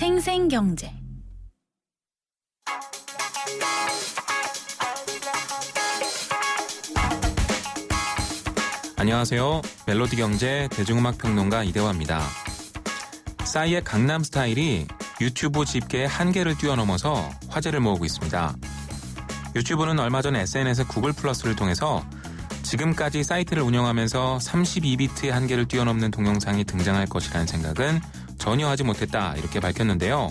생생경제. 안녕하세요. 멜로디 경제 대중음악 평론가 이대화입니다. 싸이의 강남 스타일이 유튜브 집계의 한계를 뛰어넘어서 화제를 모으고 있습니다. 유튜브는 얼마 전 SNS 구글 플러스를 통해서 지금까지 사이트를 운영하면서 32비트의 한계를 뛰어넘는 동영상이 등장할 것이라는 생각은 전혀 하지 못했다, 이렇게 밝혔는데요.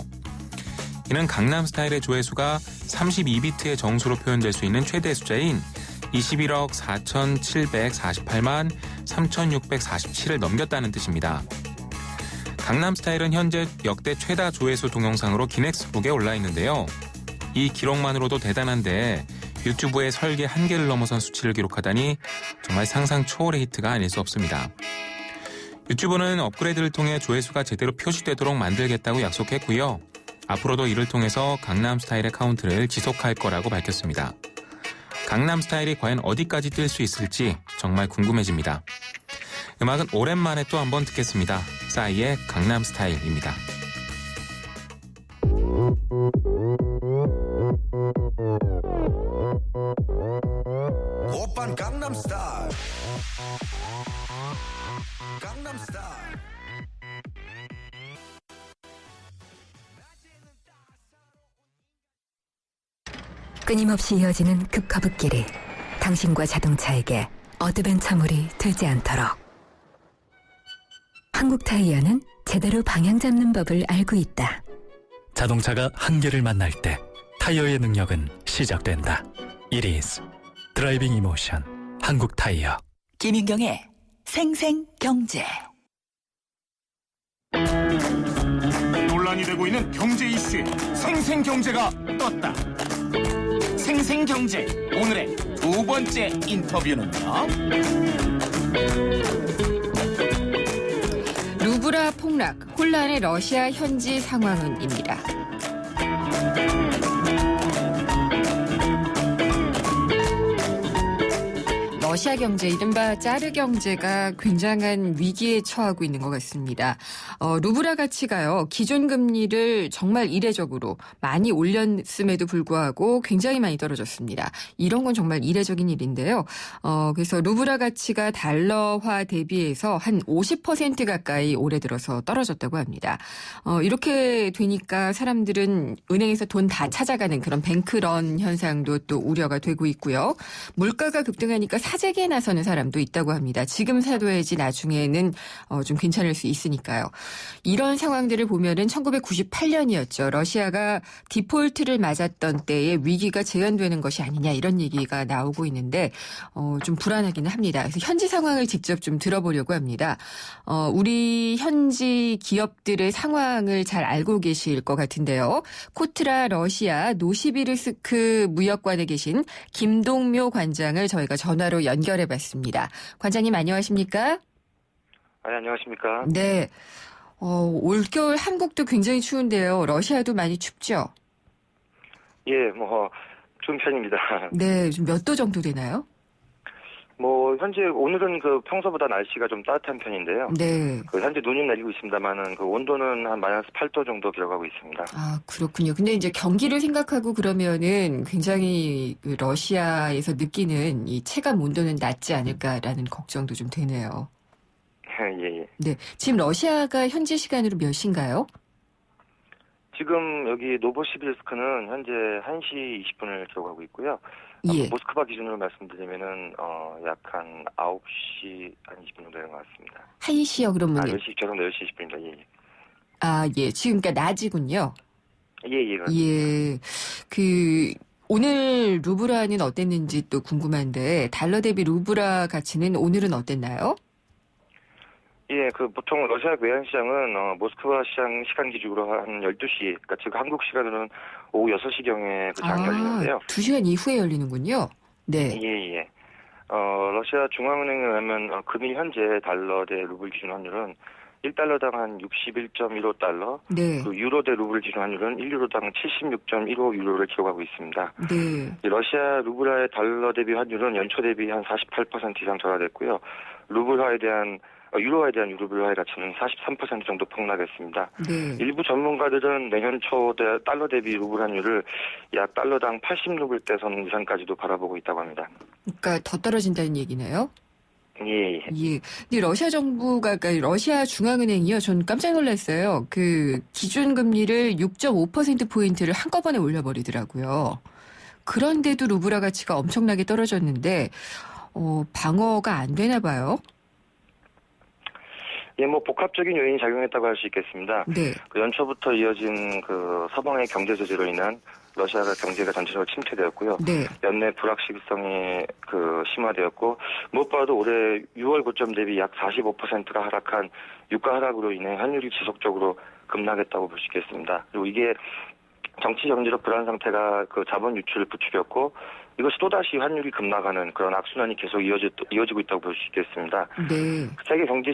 이는 강남 스타일의 조회수가 32비트의 정수로 표현될 수 있는 최대 숫자인 21억 4,748만 3,647을 넘겼다는 뜻입니다. 강남 스타일은 현재 역대 최다 조회수 동영상으로 기네스북에 올라 있는데요. 이 기록만으로도 대단한데 유튜브의 설계 한계를 넘어선 수치를 기록하다니 정말 상상 초월의 히트가 아닐 수 없습니다. 유튜브는 업그레이드를 통해 조회수가 제대로 표시되도록 만들겠다고 약속했고요. 앞으로도 이를 통해서 강남 스타일의 카운트를 지속할 거라고 밝혔습니다. 강남 스타일이 과연 어디까지 뛸 수 있을지 정말 궁금해집니다. 음악은 오랜만에 또 한번 듣겠습니다. 싸이의 강남 스타일입니다. 오빤 강남 스타일. 강남 스타일. 끊임없이 이어지는 급커브길이 당신과 자동차에게 어드벤처물이 되지 않도록. 한국 타이어는 제대로 방향 잡는 법을 알고 있다. 자동차가 한계를 만날 때 타이어의 능력은 시작된다. It is 드라이빙 이모션 한국 타이어. 김윤경의 생생경제. 논란이 되고 있는 경제 이슈에 생생경제가 떴다. 생생경제 오늘의 두 번째 인터뷰는요. 루브라 폭락, 혼란의 러시아 현지 상황은입니다. 러시아 경제, 이른바 짜르 경제가 굉장한 위기에 처하고 있는 것 같습니다. 루브라 가치가요, 기존 금리를 정말 이례적으로 많이 올렸음에도 불구하고 굉장히 많이 떨어졌습니다. 이런 건 정말 이례적인 일인데요. 그래서 루브라 가치가 달러화 대비해서 한 50% 가까이 올해 들어서 떨어졌다고 합니다. 이렇게 되니까 사람들은 은행에서 돈 다 찾아가는 그런 뱅크런 현상도 또 우려가 되고 있고요. 물가가 급등하니까 사재기에 나서는 사람도 있다고 합니다. 지금 사둬야지 나중에는 좀 괜찮을 수 있으니까요. 이런 상황들을 보면은 1998년이었죠. 러시아가 디폴트를 맞았던 때에 위기가 재현되는 것이 아니냐, 이런 얘기가 나오고 있는데 좀 불안하기는 합니다. 그래서 현지 상황을 직접 좀 들어보려고 합니다. 우리 현지 기업들의 상황을 잘 알고 계실 것 같은데요. 코트라 러시아 노시비르스크 무역관에 계신 김동묘 관장을 저희가 전화로 연결해봤습니다. 관장님 안녕하십니까? 안녕하십니까? 네. 올겨울 한국도 굉장히 추운데요. 러시아도 많이 춥죠? 예, 추운 편입니다. 네, 좀 몇 도 정도 되나요? 현재 오늘은 평소보다 날씨가 좀 따뜻한 편인데요. 네. 현재 눈이 내리고 있습니다만은 온도는 한 마이너스 8도 정도 기록하고 있습니다. 아, 그렇군요. 근데 이제 경기를 생각하고 그러면은 굉장히 러시아에서 느끼는 이 체감 온도는 낮지 않을까라는 걱정도 좀 되네요. 예. 네. 지금 러시아가 현지 시간으로 몇 시인가요? 지금 여기 노보시비르스크는 현재 1시 20분을 기록하고 있고요. 예. 모스크바 기준으로 말씀드리면은 약 한 9시 한 20분 정도 되는 것 같습니다. 1시요, 그러면? 10시, 죄송합니다. 10시 20분입니다. 예. 아, 예. 지금 그러니까 낮이군요. 예. 예. 오늘 루브라는 어땠는지 또 궁금한데, 달러 대비 루브라 가치는 오늘은 어땠나요? 예, 보통 러시아 외환시장은 모스크바 시간 기준으로 한 12시, 그러니까 지금 한국 시간으로는 오후 6시경에 장이 열리는데요. 2시간 이후에 열리는군요. 네. 예. 러시아 중앙은행에 의하면 금일 현재 달러 대 루블 기준 환율은 1달러당 한 61.15달러, 네. 유로 대 루블 기준 환율은 1유로당 76.15 유로를 기록하고 있습니다. 네. 러시아 루블화의 달러 대비 환율은 연초 대비 한 48% 이상 저하됐고요. 루블화에 대한 유로화에 대한 루블화의 가치는 43% 정도 폭락했습니다. 네. 일부 전문가들은 내년 초 달러 대비 루블 환율을 약 달러당 80루블대 선 이상까지도 바라보고 있다고 합니다. 그러니까 더 떨어진다는 얘기네요. 예, 예. 예. 근데 러시아 정부가, 그러니까 러시아 중앙은행이요. 전 깜짝 놀랐어요. 그 기준금리를 6.5%포인트를 한꺼번에 올려버리더라고요. 그런데도 루블화 가치가 엄청나게 떨어졌는데, 방어가 안 되나 봐요. 예, 뭐 복합적인 요인이 작용했다고 할 수 있겠습니다. 네. 그 연초부터 이어진 그 서방의 경제 제재로 인한 러시아가 경제가 전체적으로 침체되었고요. 네. 연내 불확실성이 심화되었고 무엇보다도 올해 6월 고점 대비 약 45%가 하락한 유가 하락으로 인해 환율이 지속적으로 급락했다고 볼 수 있겠습니다. 그리고 이게 정치 경제적 불안 상태가 그 자본 유출을 부추겼고 이것이 또다시 환율이 급락하는 그런 악순환이 계속 이어지고 있다고 볼 수 있겠습니다. 네. 세계 경제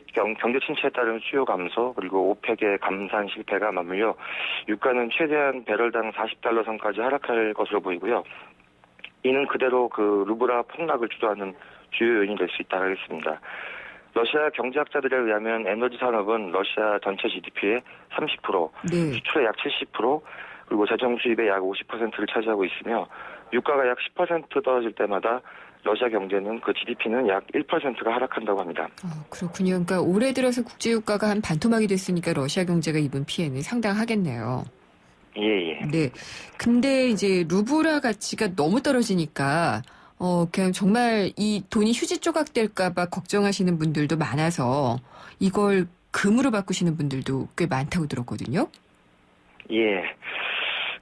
침체에 따른 수요 감소 그리고 오펙의 감산 실패가 맞물려 유가는 최대한 배럴당 40달러 선까지 하락할 것으로 보이고요. 이는 그대로 그 루블화 폭락을 주도하는 주요 요인이 될 수 있다 하겠습니다. 러시아 경제학자들에 의하면 에너지 산업은 러시아 전체 GDP의 30%, 네. 수출의 약 70%, 그리고 재정 수입의 약 50%를 차지하고 있으며 유가가 약 10% 떨어질 때마다 러시아 경제는 그 GDP는 약 1%가 하락한다고 합니다. 그렇군요. 그러니까 올해 들어서 국제유가가 한 반토막이 됐으니까 러시아 경제가 입은 피해는 상당하겠네요. 예, 예. 네. 근데 이제 루블화 가치가 너무 떨어지니까 그냥 정말 이 돈이 휴지 조각 될까봐 걱정하시는 분들도 많아서 이걸 금으로 바꾸시는 분들도 꽤 많다고 들었거든요. 예.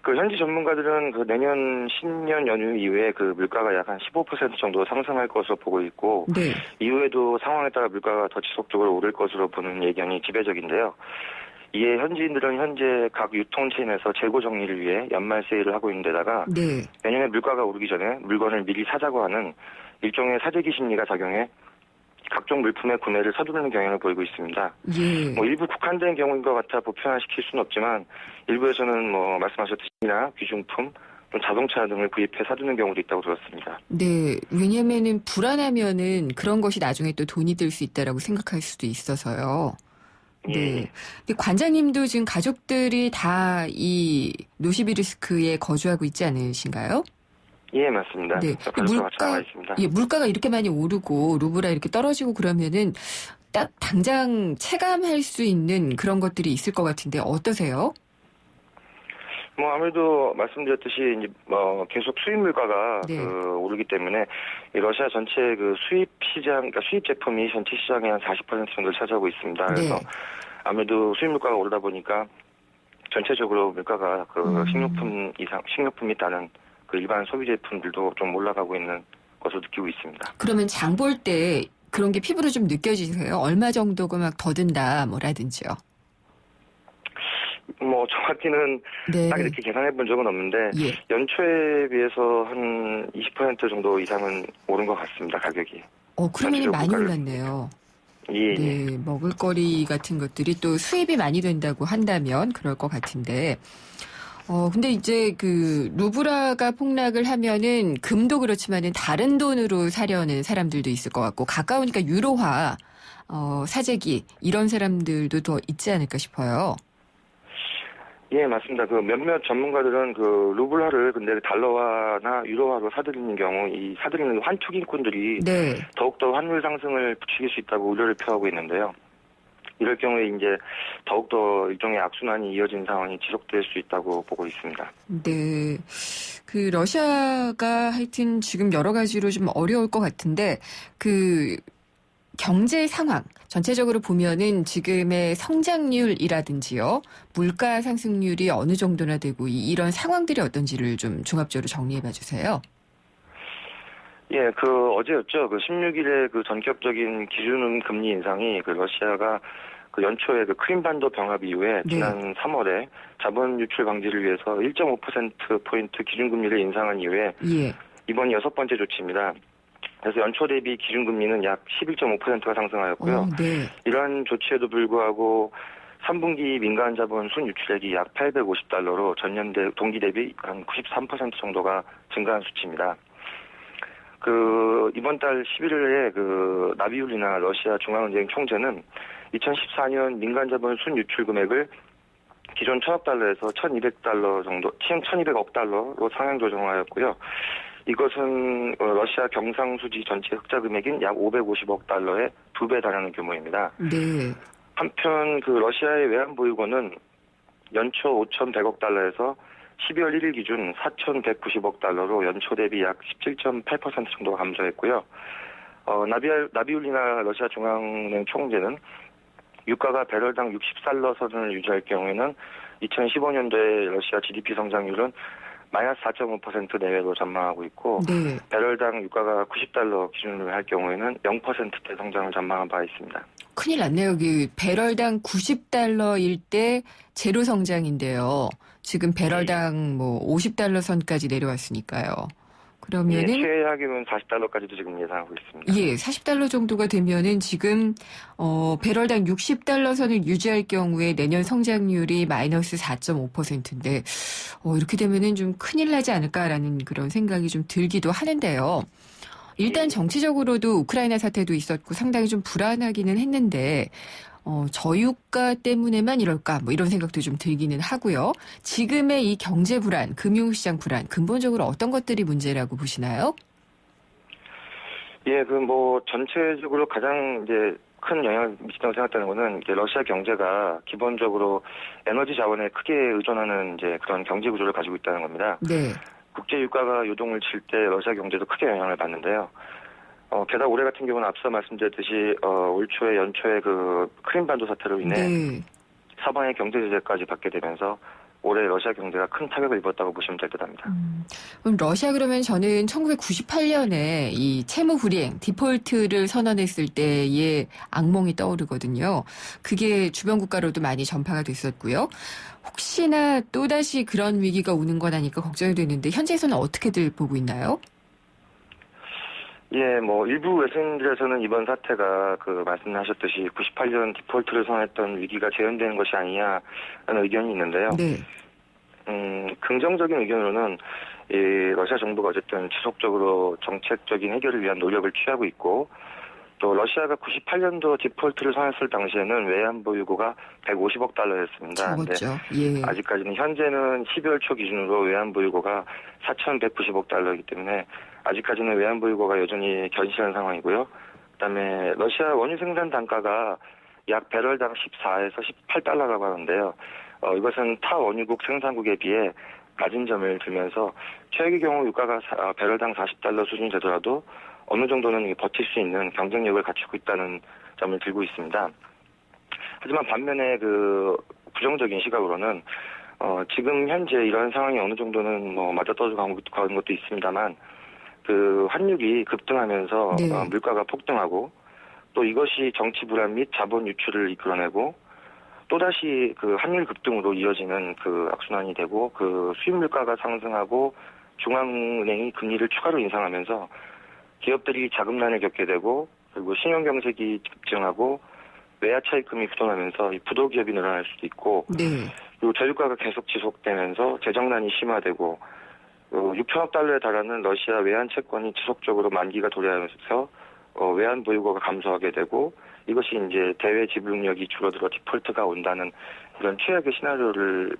그 현지 전문가들은 그 내년 신년 연휴 이후에 그 물가가 약 한 15% 정도 상승할 것으로 보고 있고 네. 이후에도 상황에 따라 물가가 더 지속적으로 오를 것으로 보는 예견이 지배적인데요. 이에 현지인들은 현재 각 유통체인에서 재고 정리를 위해 연말 세일을 하고 있는 데다가 네. 내년에 물가가 오르기 전에 물건을 미리 사자고 하는 일종의 사재기 심리가 작용해 각종 물품의 구매를 서두르는 경향을 보이고 있습니다. 예. 뭐 일부 국한된 경우인 것 같아 보편화시킬 수는 없지만 일부에서는 뭐 말씀하셨듯이 귀중품, 또 자동차 등을 구입해 사두는 경우도 있다고 들었습니다. 네. 왜냐면은 불안하면은 그런 것이 나중에 또 돈이 들 수 있다라고 생각할 수도 있어서요. 네. 예. 근데 관장님도 지금 가족들이 다 이 노시비르스크에 거주하고 있지 않으신가요? 예, 맞습니다. 네. 가족과 같이 나와 있습니다. 예, 물가가 이렇게 많이 오르고 루블화 이렇게 떨어지고 그러면은 딱 당장 체감할 수 있는 그런 것들이 있을 것 같은데 어떠세요? 뭐 아무래도 말씀드렸듯이 이제 뭐 계속 수입 물가가 네. 오르기 때문에 이 러시아 전체 그 수입 시장, 그러니까 수입 제품이 전체 시장의 한 40% 정도를 차지하고 있습니다. 그래서 네. 아무래도 수입 물가가 오르다 보니까 전체적으로 물가가 그 식료품이 따른 그 일반 소비 제품들도 좀 올라가고 있는 것으로 느끼고 있습니다. 그러면 장 볼 때 그런 게 피부로 좀 느껴지세요? 얼마 정도가 막 더 든다 뭐라든지요? 뭐 정확히는 네. 딱 이렇게 계산해 본 적은 없는데 예. 연초에 비해서 한 20% 정도 이상은 오른 것 같습니다. 가격이. 그러면 전체적으로 많이 물가를- 올랐네요. 예. 네, 먹을거리 같은 것들이 또 수입이 많이 된다고 한다면 그럴 것 같은데. 근데 이제 그 루블화가 폭락을 하면은 금도 그렇지만은 다른 돈으로 사려는 사람들도 있을 것 같고 가까우니까 유로화, 사재기 이런 사람들도 더 있지 않을까 싶어요. 예, 맞습니다. 그 몇몇 전문가들은 그 루블화를 근데 달러화나 유로화로 사들이는 경우 이 사들이는 환투기꾼들이 네. 더욱더 환율 상승을 부추길 수 있다고 우려를 표하고 있는데요. 이럴 경우에 이제 더욱더 일종의 악순환이 이어진 상황이 지속될 수 있다고 보고 있습니다. 네. 그 러시아가 하여튼 지금 여러 가지로 좀 어려울 것 같은데 그 경제 상황 전체적으로 보면은 지금의 성장률이라든지요. 물가 상승률이 어느 정도나 되고 이런 상황들이 어떤지를 좀 종합적으로 정리해 봐 주세요. 예, 그 어제였죠. 그 16일에 그 전격적인 기준금 금리 인상이 그 러시아가 그 연초에 그 크림반도 병합 이후에 네. 지난 3월에 자본 유출 방지를 위해서 1.5%포인트 기준금리를 인상한 이후에 예. 이번이 6번째 조치입니다. 그래서 연초 대비 기준금리는 약 11.5%가 상승하였고요. 네. 이러한 조치에도 불구하고 3분기 민간 자본 순유출액이 약 850달러로 전년 동기 대비 한 93% 정도가 증가한 수치입니다. 이번 달 11일에 나비울리나 러시아 중앙은행 총재는 2014년 민간 자본 순유출 금액을 기존 1,000억 달러에서 1,200달러 정도, 1,200억 달러로 상향 조정하였고요. 이것은 러시아 경상수지 전체 흑자 금액인 약 550억 달러의 2배 달하는 규모입니다. 네. 한편 러시아의 외환보유고는 연초 5,100억 달러에서 12월 1일 기준 4,190억 달러로 연초 대비 약 17.8% 정도 감소했고요. 나비울리나 러시아 중앙은행 총재는 유가가 배럴당 60달러 선을 유지할 경우에는 2015년도에 러시아 GDP 성장률은 마이너스 4.5% 내외로 전망하고 있고 네. 배럴당 유가가 90달러 기준으로 할 경우에는 0%대 성장을 전망한 바 있습니다. 큰일 났네요. 배럴당 90달러일 때 제로 성장인데요. 지금 배럴당 50달러 선까지 내려왔으니까요. 그러면은 최악이면 40달러까지도 지금 예상하고 있습니다. 40달러 정도가 되면은 지금 배럴당 60달러 선을 유지할 경우에 내년 성장률이 마이너스 4.5%인데 이렇게 되면은 좀 큰일 나지 않을까라는 그런 생각이 좀 들기도 하는데요. 일단 정치적으로도 우크라이나 사태도 있었고 상당히 좀 불안하기는 했는데 저유가 때문에만 이럴까 이런 생각도 좀 들기는 하고요. 지금의 이 경제 불안, 금융시장 불안 근본적으로 어떤 것들이 문제라고 보시나요? 예, 전체적으로 가장 이제 큰 영향을 미친다고 생각되는 거는 이제 러시아 경제가 기본적으로 에너지 자원에 크게 의존하는 이제 그런 경제 구조를 가지고 있다는 겁니다. 네. 국제 유가가 요동을 칠 때 러시아 경제도 크게 영향을 받는데요. 게다가 올해 같은 경우는 앞서 말씀드렸듯이 올 초에 연초에 크림반도 사태로 인해 네. 서방의 경제 제재까지 받게 되면서 올해 러시아 경제가 큰 타격을 입었다고 보시면 될 듯합니다. 그럼 러시아 그러면 저는 1998년에 이 채무 불이행, 디폴트를 선언했을 때의 악몽이 떠오르거든요. 그게 주변 국가로도 많이 전파가 됐었고요. 혹시나 또다시 그런 위기가 오는 건 아닐까 걱정이 되는데 현재에서는 어떻게들 보고 있나요? 예, 일부 외신들에서는 이번 사태가 말씀하셨듯이 98년 디폴트를 선언했던 위기가 재현되는 것이 아니냐라는 의견이 있는데요. 네. 긍정적인 의견으로는 러시아 정부가 어쨌든 지속적으로 정책적인 해결을 위한 노력을 취하고 있고 또 러시아가 98년도 디폴트를 선언했을 당시에는 외환보유고가 150억 달러였습니다. 적었죠. 예. 아직까지는 현재는 12월 초 기준으로 외환보유고가 4,190억 달러이기 때문에 아직까지는 외환보유고가 여전히 견실한 상황이고요. 그다음에 러시아 원유 생산 단가가 약 배럴당 14에서 18달러라고 하는데요. 이것은 타 원유국 생산국에 비해 낮은 점을 들면서 최악의 경우 유가가 배럴당 40달러 수준이 되더라도 어느 정도는 버틸 수 있는 경쟁력을 갖추고 있다는 점을 들고 있습니다. 하지만 반면에 부정적인 시각으로는 지금 현재 이런 상황이 어느 정도는 맞아떨어져 가는 것도 있습니다만 환율이 급등하면서 네. 물가가 폭등하고 또 이것이 정치 불안 및 자본 유출을 이끌어내고 또다시 환율 급등으로 이어지는 악순환이 되고 수입 물가가 상승하고 중앙은행이 금리를 추가로 인상하면서 기업들이 자금난을 겪게 되고 그리고 신용경색이 급증하고 외화 차입금이 부동하면서 부도 기업이 늘어날 수도 있고 네. 그리고 저유가가 계속 지속되면서 재정난이 심화되고 6천억 달러에 달하는 러시아 외환 채권이 지속적으로 만기가 도래하면서 외환 보유고가 감소하게 되고 이것이 이제 대외 지불 능력이 줄어들어 디폴트가 온다는 이런 최악의 시나리오를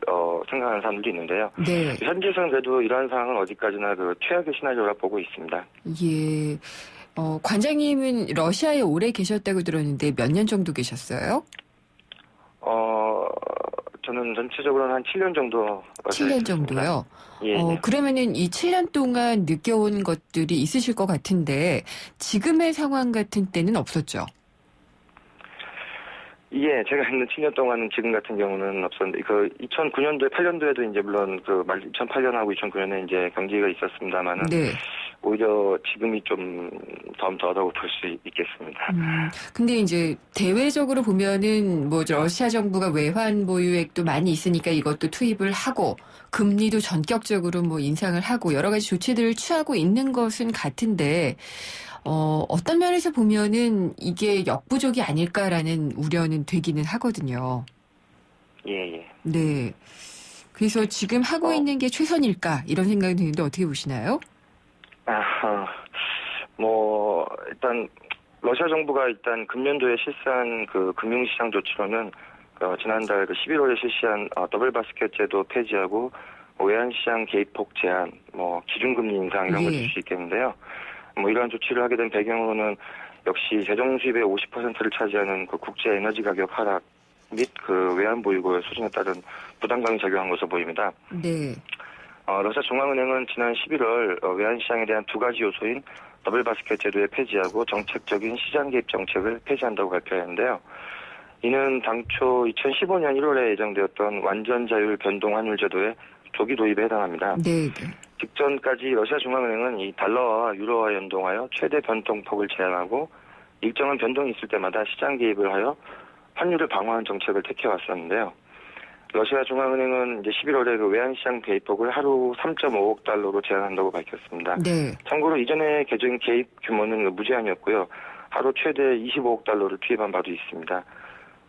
생각하는 사람들도 있는데요. 네. 현재에서는 그래도 이러한 상황은 어디까지나 최악의 시나리오라 보고 있습니다. 예. 관장님은 러시아에 오래 계셨다고 들었는데 몇 년 정도 계셨어요? 저는 전체적으로는 한 7년 정도. 7년 정도요? 예. 그러면은 이 7년 동안 느껴온 것들이 있으실 것 같은데 지금의 상황 같은 때는 없었죠? 예, 제가 있는 7년 동안은 지금 같은 경우는 없었는데, 2009년도에, 8년도에도 이제 물론 2008년하고 2009년에 이제 경기가 있었습니다만은. 네. 오히려 지금이 좀 덤더라고 볼 수 있겠습니다. 근데 이제 대외적으로 보면은 러시아 정부가 외환 보유액도 많이 있으니까 이것도 투입을 하고 금리도 전격적으로 인상을 하고 여러 가지 조치들을 취하고 있는 것은 같은데, 어떤 면에서 보면은 이게 역부족이 아닐까라는 우려는 되기는 하거든요. 예. 네. 그래서 지금 하고 있는 게 최선일까 이런 생각이 드는데 어떻게 보시나요? 일단 러시아 정부가 일단 금년도에 실시한 그 금융시장 조치로는 지난달 11월에 실시한 더블 바스켓 제도 폐지하고 외환시장 개입폭 제한, 기준금리 인상 이런 걸 줄 수 있겠는데요. 이러한 조치를 하게 된 배경으로는 역시 재정 수입의 50%를 차지하는 그 국제 에너지 가격 하락 및 그 외환 보유고 수준에 따른 부담감이 작용한 것으로 보입니다. 네. 러시아 중앙은행은 지난 11월 외환시장에 대한 두 가지 요소인 더블 바스켓 제도의 폐지하고 정책적인 시장 개입 정책을 폐지한다고 발표했는데요. 이는 당초 2015년 1월에 예정되었던 완전 자율 변동 환율 제도의 조기 도입에 해당합니다. 네. 직전까지 러시아 중앙은행은 이 달러와 유로와 연동하여 최대 변동폭을 제한하고 일정한 변동이 있을 때마다 시장 개입을 하여 환율을 방어하는 정책을 택해왔었는데요. 러시아 중앙은행은 이제 11월에 그 외환시장 개입폭을 하루 3.5억 달러로 제한한다고 밝혔습니다. 네. 참고로 이전에 개정 개입 규모는 무제한이었고요. 하루 최대 25억 달러를 투입한 바도 있습니다.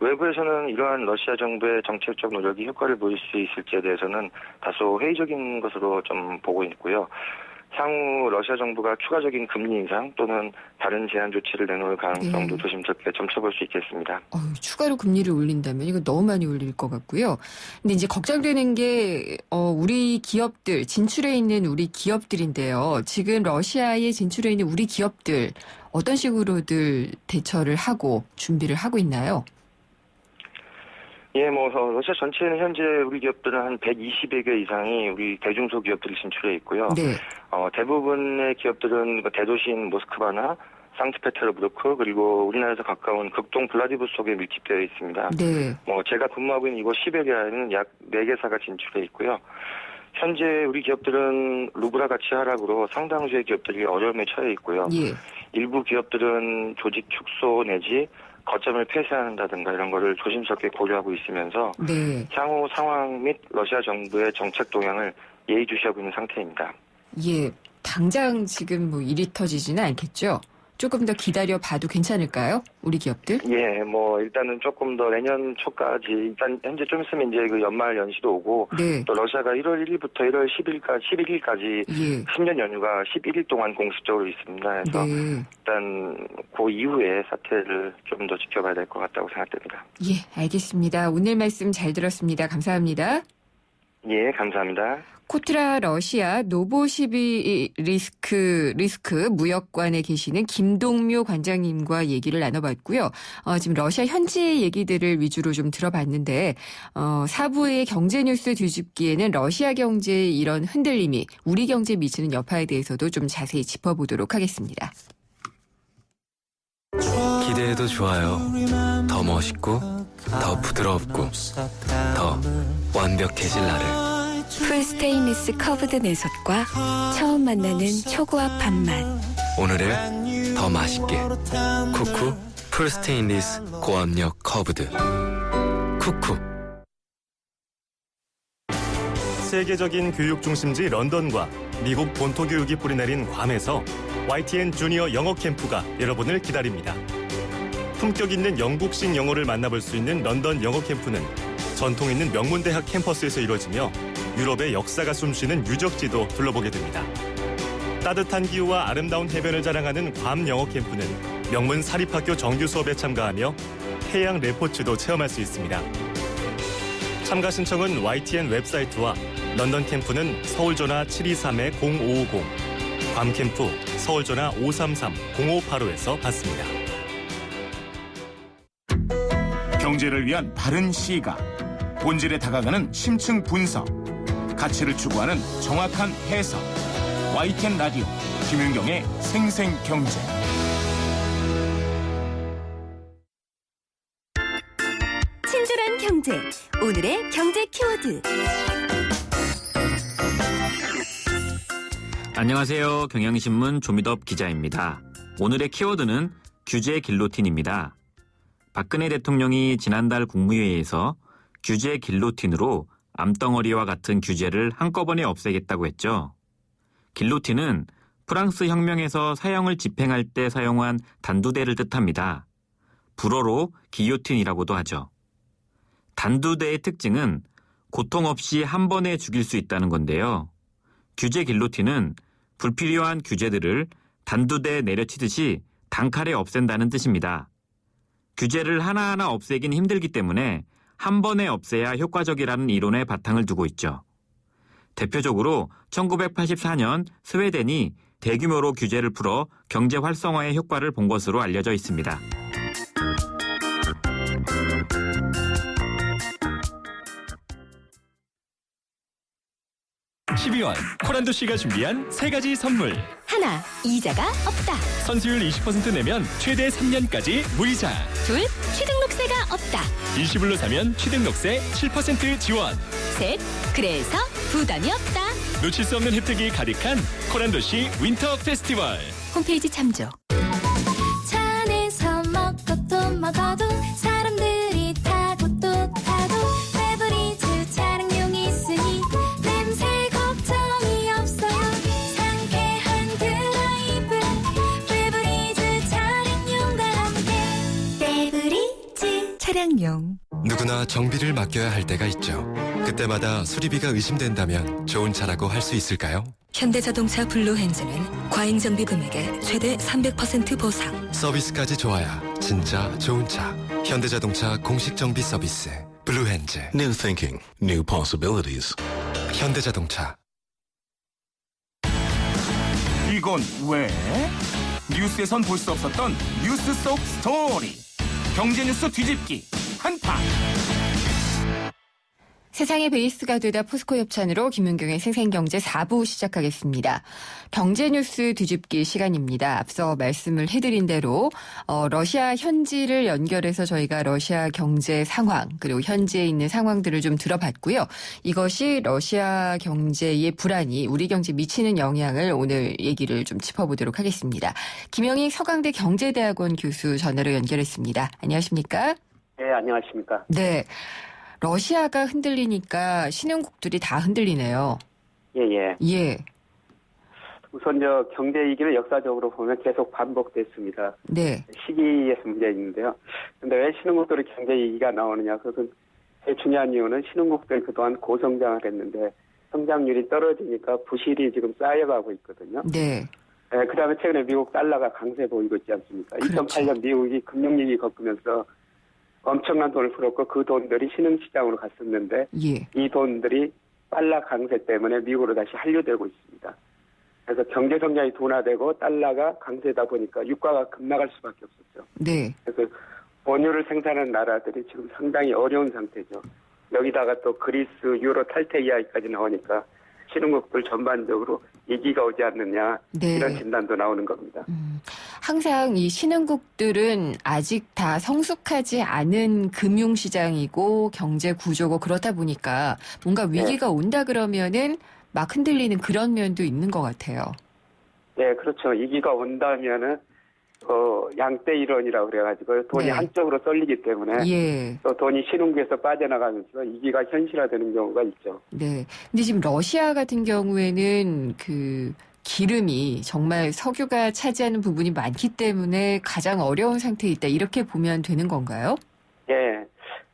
외부에서는 이러한 러시아 정부의 정책적 노력이 효과를 보일 수 있을지에 대해서는 다소 회의적인 것으로 좀 보고 있고요. 향후 러시아 정부가 추가적인 금리 인상 또는 다른 제한 조치를 내놓을 가능성도 조심스럽게 점쳐볼 수 있겠습니다. 추가로 금리를 올린다면 이거 너무 많이 올릴 것 같고요. 근데 이제 걱정되는 게 우리 기업들, 진출해 있는 우리 기업들인데요. 지금 러시아에 진출해 있는 우리 기업들 어떤 식으로들 대처를 하고 준비를 하고 있나요? 예, 러시아 전체에는 현재 우리 기업들은 한 120여 개 이상이 우리 대중소기업들이 진출해 있고요. 네. 대부분의 기업들은 대도시인 모스크바나 상트페테르부르크 그리고 우리나라에서 가까운 극동 블라디보스톡에 밀집되어 있습니다. 네. 제가 근무하고 있는 이곳 시베리아에는 약 4개사가 진출해 있고요. 현재 우리 기업들은 루브라 가치 하락으로 상당수의 기업들이 어려움에 처해 있고요. 예. 일부 기업들은 조직 축소 내지 거점을 폐쇄한다든가 이런 거를 조심스럽게 고려하고 있으면서 네. 향후 상황 및 러시아 정부의 정책 동향을 예의주시하고 있는 상태입니다. 예. 당장 지금 일이 터지지는 않겠죠? 조금 더 기다려 봐도 괜찮을까요? 우리 기업들? 예, 일단은 조금 더 내년 초까지, 일단 현재 좀 있으면 이제 그 연말 연시도 오고, 네. 또 러시아가 1월 1일부터 1월 11일까지 예. 10년 연휴가 11일 동안 공식적으로 있습니다. 그래서 네. 일단 그 이후에 사태를 좀 더 지켜봐야 될 것 같다고 생각됩니다. 예, 알겠습니다. 오늘 말씀 잘 들었습니다. 감사합니다. 예, 감사합니다. 코트라 러시아 노보시비리스크 무역관에 계시는 김동묘 관장님과 얘기를 나눠봤고요. 지금 러시아 현지 얘기들을 위주로 좀 들어봤는데 4부의 경제뉴스 뒤집기에는 러시아 경제의 이런 흔들림이 우리 경제에 미치는 여파에 대해서도 좀 자세히 짚어보도록 하겠습니다. 기대해도 좋아요. 더 멋있고 더 부드럽고 더 완벽해질 나를. 풀스테인리스 커브드 내솥과 처음 만나는 초고압 밥맛. 오늘을 더 맛있게. 쿠쿠 풀스테인리스 고압력 커브드. 쿠쿠. 세계적인 교육 중심지 런던과 미국 본토 교육이 뿌리내린 괌에서 YTN 주니어 영어 캠프가 여러분을 기다립니다. 품격 있는 영국식 영어를 만나볼 수 있는 런던 영어 캠프는 전통 있는 명문대학 캠퍼스에서 이루어지며 유럽의 역사가 숨쉬는 유적지도 둘러보게 됩니다. 따뜻한 기후와 아름다운 해변을 자랑하는 괌 영어 캠프는 명문 사립학교 정규 수업에 참가하며 해양 레포츠도 체험할 수 있습니다. 참가 신청은 YTN 웹사이트와 런던 캠프는 서울전화 723-0550, 괌 캠프 서울전화 533-0585에서 받습니다. 경제를 위한 바른 시각, 본질에 다가가는 심층 분석, 가치를 추구하는 정확한 해석. YTN 라디오 김윤경의 생생경제. 친절한 경제, 오늘의 경제 키워드. 안녕하세요. 경향신문 조미덕 기자입니다. 오늘의 키워드는 규제 길로틴입니다. 박근혜 대통령이 지난달 국무회의에서 규제 길로틴으로 암덩어리와 같은 규제를 한꺼번에 없애겠다고 했죠. 길로틴은 프랑스 혁명에서 사형을 집행할 때 사용한 단두대를 뜻합니다. 불어로 기요틴이라고도 하죠. 단두대의 특징은 고통 없이 한 번에 죽일 수 있다는 건데요. 규제 길로틴은 불필요한 규제들을 단두대에 내려치듯이 단칼에 없앤다는 뜻입니다. 규제를 하나하나 없애긴 힘들기 때문에 한 번에 없애야 효과적이라는 이론에 바탕을 두고 있죠. 대표적으로 1984년 스웨덴이 대규모로 규제를 풀어 경제 활성화에 효과를 본 것으로 알려져 있습니다. 코란도 씨가 준비한 3가지 선물. 하나, 이자가 없다. 선수율 20% 내면 최대 3년까지 무이자. 둘, 취등록세가 없다. 일시불로 사면 취등록세 7% 지원. 셋, 그래서 부담이 없다. 놓칠 수 없는 혜택이 가득한 코란도 씨 윈터 페스티벌. 홈페이지 참조. 차 안에서 먹고 또 먹어도 사람들이 타고 또 타도 페브리즈 차량용이 있으니 냄새 걱정이 없어요. 상쾌한 드라이브 페브리즈 차량용과 함께 페브리즈 차량용. 누구나 정비를 맡겨야 할 때가 있죠. 그때마다 수리비가 의심된다면 좋은 차라고 할 수 있을까요? 현대자동차 블루헨즈는 과잉정비 금액의 최대 300% 보상. 서비스까지 좋아야 진짜 좋은 차. 현대자동차 공식 정비 서비스 블루헨즈. New thinking, new possibilities. 현대자동차. 이건 왜? 뉴스에선 볼 수 없었던 뉴스 속 스토리. 경제 뉴스 뒤집기 한판. 세상의 베이스가 되다 포스코 협찬으로 김은경의 생생경제 4부 시작하겠습니다. 경제뉴스 뒤집기 시간입니다. 앞서 말씀을 해드린 대로 러시아 현지를 연결해서 저희가 러시아 경제 상황 그리고 현지에 있는 상황들을 좀 들어봤고요. 이것이 러시아 경제의 불안이 우리 경제에 미치는 영향을 오늘 얘기를 좀 짚어보도록 하겠습니다. 김영희 서강대 경제대학원 교수 전화로 연결했습니다. 안녕하십니까? 네, 안녕하십니까? 네. 러시아가 흔들리니까 신흥국들이 다 흔들리네요. 예. 우선 경제 위기는 역사적으로 보면 계속 반복됐습니다. 네. 시기에서 문제가 있는데요. 근데 왜 신흥국들의 경제 위기가 나오느냐? 그것은 제일 중요한 이유는 신흥국들이 그동안 고성장을 했는데 성장률이 떨어지니까 부실이 지금 쌓여가고 있거든요. 네. 그다음에 최근에 미국 달러가 강세 보이고 있지 않습니까? 그렇죠. 2008년 미국이 금융위기 겪으면서 엄청난 돈을 풀었고 그 돈들이 신흥시장으로 갔었는데 예. 이 돈들이 달러 강세 때문에 미국으로 다시 한류되고 있습니다. 그래서 경제 성장이 둔화되고 달러가 강세다 보니까 유가가 급락할 수밖에 없었죠. 네. 그래서 원유를 생산하는 나라들이 지금 상당히 어려운 상태죠. 여기다가 또 그리스, 유로 탈퇴 이야기까지 나오니까 신흥국들 전반적으로 위기가 오지 않느냐 네. 이런 진단도 나오는 겁니다. 항상 이 신흥국들은 아직 다 성숙하지 않은 금융시장이고 경제 구조고 그렇다 보니까 뭔가 위기가 온다 그러면은 막 흔들리는 그런 면도 있는 것 같아요. 네, 그렇죠. 위기가 온다면은 양대 이론이라고 그래가지고 돈이 네. 한쪽으로 쏠리기 때문에 예. 또 돈이 신흥국에서 빠져나가면서 위기가 현실화되는 경우가 있죠. 네. 근데 지금 러시아 같은 경우에는 그 기름이 정말 석유가 차지하는 부분이 많기 때문에 가장 어려운 상태에 있다. 이렇게 보면 되는 건가요? 예.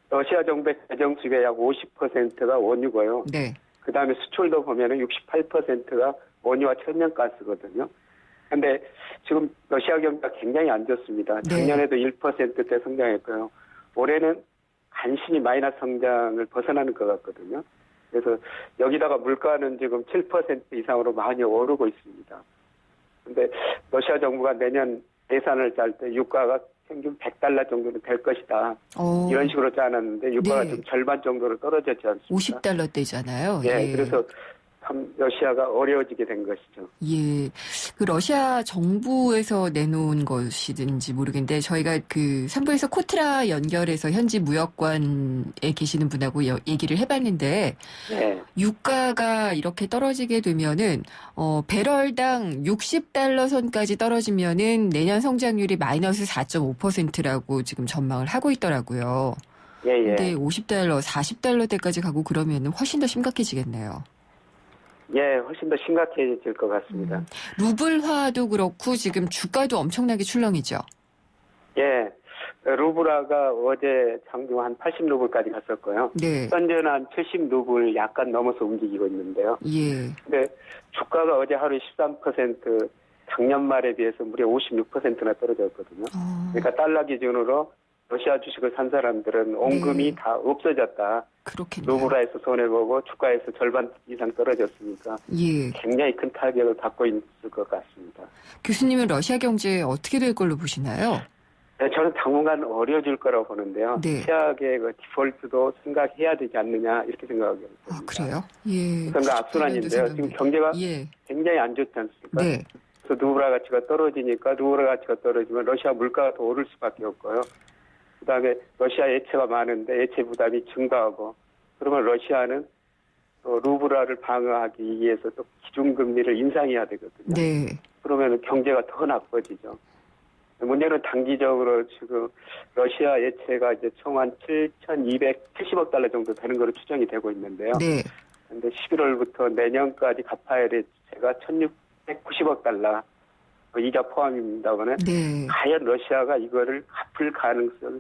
러시아 정부의 재정 수입의 약 50%가 원유고요. 네. 그다음에 수출도 보면은 68%가 원유와 천연가스거든요. 근데 지금 러시아 경제가 굉장히 안 좋습니다. 네. 작년에도 1%대 성장했고요. 올해는 간신히 마이너스 성장을 벗어나는 것 같거든요. 그래서 여기다가 물가는 지금 7% 이상으로 많이 오르고 있습니다. 근데 러시아 정부가 내년 예산을 짤 때 유가가 평균 $100 정도는 될 것이다. 이런 식으로 짜놨는데 유가가 네. 좀 절반 정도로 떨어졌지 않습니까? $50대잖아요. 예, 그래서 참 러시아가 어려워지게 된 것이죠. 예. 그 러시아 정부에서 내놓은 것이든지 모르겠는데 저희가 그 3부에서 코트라 연결해서 현지 무역관에 계시는 분하고 얘기를 해봤는데 네. 유가가 이렇게 떨어지게 되면은 배럴당 $60 선까지 떨어지면은 내년 성장률이 마이너스 4.5%라고 지금 전망을 하고 있더라고요. 예. 근데 $50, $40대까지 가고 그러면은 훨씬 더 심각해지겠네요. 예, 훨씬 더 심각해질 것 같습니다. 루블화도 그렇고 지금 주가도 엄청나게 출렁이죠. 예, 루블화가 어제 장중 한 80루블까지 갔었고요. 네. 현재는 한 70루블 약간 넘어서 움직이고 있는데요. 예. 근데 주가가 어제 하루 13% 작년 말에 비해서 무려 56%나 떨어졌거든요. 그러니까 달러 기준으로 러시아 주식을 산 사람들은 원금이 다 없어졌다. 그렇겠네요. 루블화에서 손해보고 주가에서 절반 이상 떨어졌으니까 예. 굉장히 큰 타격을 받고 있을 것 같습니다. 교수님은 러시아 경제 어떻게 될 걸로 보시나요? 네, 저는 당분간 어려워질 거라고 보는데요. 네. 최악의 그 디폴트도 생각해야 되지 않느냐 이렇게 생각합니다. 아, 그래요? 예. 그러니까 악순환인데요. 지금 경제가 예. 굉장히 안 좋지 않습니까? 네. 그래서 루블화 가치가 떨어지니까 루블화 가치가 떨어지면 러시아 물가가 더 오를 수밖에 없고요. 그다음에 러시아 예채가 많은데 예채 부담이 증가하고 그러면 러시아는 또 루블화를 방어하기 위해서 또 기준금리를 인상해야 되거든요. 네. 그러면 경제가 더 나빠지죠. 문제는 단기적으로 지금 러시아 예채가 이제 총 한 7,270억 달러 정도 되는 걸로 추정이 되고 있는데요. 네. 근데 11월부터 내년까지 갚아야 될 예채가 1,690억 달러. 이자 포함입니다만은 네. 과연 러시아가 이거를 갚을 가능성이